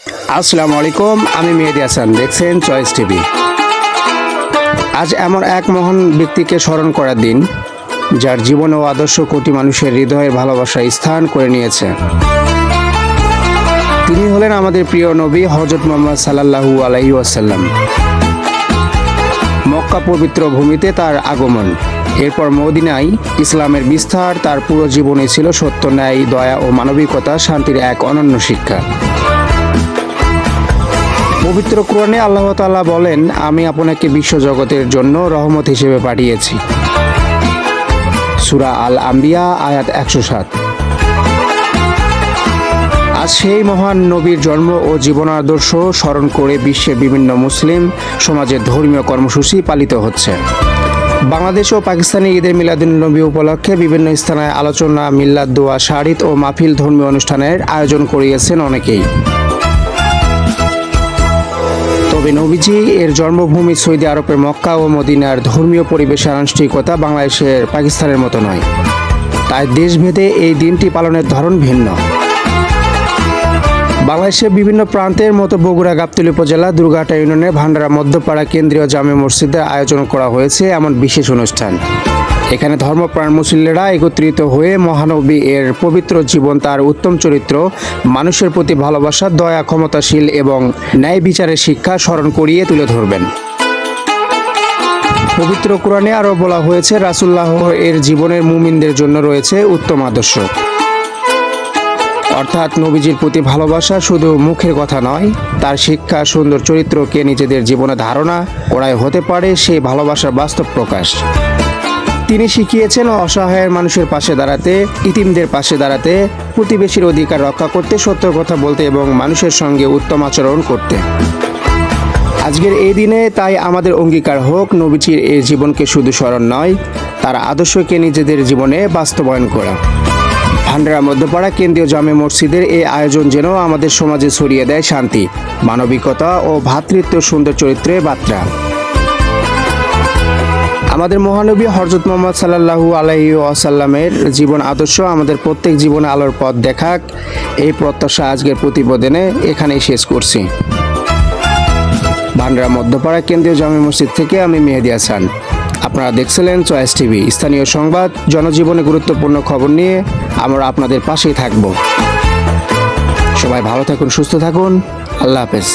আসসালামু আলাইকুম, আমি মেহেদী হাসান, দেখছেন চয়েস টিভি। আজ এমন এক মহান ব্যক্তিকে স্মরণ করার দিন, যার জীবন ও আদর্শ কোটি মানুষের হৃদয়ের ভালোবাসায় স্থান করে নিয়েছে। তিনি হলেন আমাদের প্রিয় নবী হযরত মুহাম্মদ সাল্লাল্লাহু আলাইহি ওয়াসাল্লাম। মক্কা পবিত্র ভূমিতে তার আগমন, এরপর মদিনায় ইসলামের বিস্তার। তার পুরো জীবনে ছিল সত্য, ন্যায়, দয়া ও মানবিকতা, শান্তির এক অনন্য শিক্ষা। পবিত্র কোরআনে আল্লাহ তাআলা বলেন, আমি আপনাকে বিশ্বজগতের জন্য রহমত হিসেবে পাঠিয়েছি। সূরা আল আম্বিয়া আয়াত 107। আজ সেই মহান নবীর জন্ম ও জীবনাদর্শ স্মরণ করে বিশ্বের বিভিন্ন মুসলিম সমাজের ধর্মীয় কর্মসূচি পালিত হচ্ছে। বাংলাদেশ ও পাকিস্তানে ঈদের মিলাদুন্নবী উপলক্ষে বিভিন্ন স্থানে আলোচনা, মিল্লাত, দোয়া, শারিত ও মাহফিল ধর্মীয় অনুষ্ঠানের আয়োজন করিয়েছেন অনেকেই। তবে নবীজি এর জন্মভূমি সৌদি আরবের মক্কা ও মদিনার ধর্মীয় পরিবেশের আনুষ্ঠানিকতা বাংলাদেশের পাকিস্তানের মতো নয়, তাই দেশভেদে এই দিনটি পালনের ধরন ভিন্ন। বাংলাদেশের বিভিন্ন প্রান্তের মতো বগুড়া গাবতলী উপজেলা দুর্গাহাটা ইউনিয়নের ভান্ডারা মধ্যপাড়া কেন্দ্রীয় জামে মসজিদে আয়োজন করা হয়েছে এমন বিশেষ অনুষ্ঠান। এখানে ধর্মপ্রাণ মুসল্লিরা একত্রিত হয়ে মহানবী এর পবিত্র জীবন, তার উত্তম চরিত্র, মানুষের প্রতি ভালোবাসা, দয়া, ক্ষমতাশীল এবং ন্যায় বিচারের শিক্ষা স্মরণ করিয়ে তুলে ধরবেন। পবিত্র কোরআনে আরও বলা হয়েছে, রাসূলুল্লাহ এর জীবনের মুমিনদের জন্য রয়েছে উত্তম আদর্শ। অর্থাৎ নবীজির প্রতি ভালোবাসা শুধু মুখের কথা নয়, তার শিক্ষা, সুন্দর চরিত্রকে নিজেদের জীবনে ধারণা করাই হতে পারে সেই ভালোবাসার বাস্তব প্রকাশ। তিনি শিখিয়েছেন অসহায় মানুষের পাশে দাঁড়াতে, ইতিমদের পাশে দাঁড়াতে, প্রতিবেশীর অধিকার রক্ষা করতে, সত্য কথা বলতে এবং মানুষের সঙ্গে উত্তম আচরণ করতে। আজকের এই দিনে তাই আমাদের অঙ্গীকার হোক, নবীজির এই জীবনকে শুধু স্মরণ নয়, তার আদর্শকে নিজেদের জীবনে বাস্তবায়ন করা। ভান্ডারা মধ্যপাড়া কেন্দ্রীয় জামে মসজিদের এই আয়োজন যেন আমাদের সমাজে ছড়িয়ে দেয় শান্তি, মানবিকতা ও ভ্রাতৃত্ব সুন্দর চরিত্রের বার্তা। আমাদের মহানবী হযরত মুহাম্মদ সাল্লাল্লাহু আলাইহি ওয়াসাল্লামের জীবন আদর্শ আমাদের প্রত্যেক জীবনে আলোর পথ দেখাক, এই প্রত্যাশা আজকের প্রতিবেদনে এখানেই শেষ করছি। ভান্ডারা মধ্যপাড়া কেন্দ্রীয় জামে মসজিদ থেকে আমি মেহেদী হাসান। আপনারা দেখছিলেন চয়েস টিভি। স্থানীয় সংবাদ, জনজীবনে গুরুত্বপূর্ণ খবর নিয়ে আমরা আপনাদের পাশেই থাকব। সবাই ভালো থাকুন, সুস্থ থাকুন। আল্লাহ হাফেজ।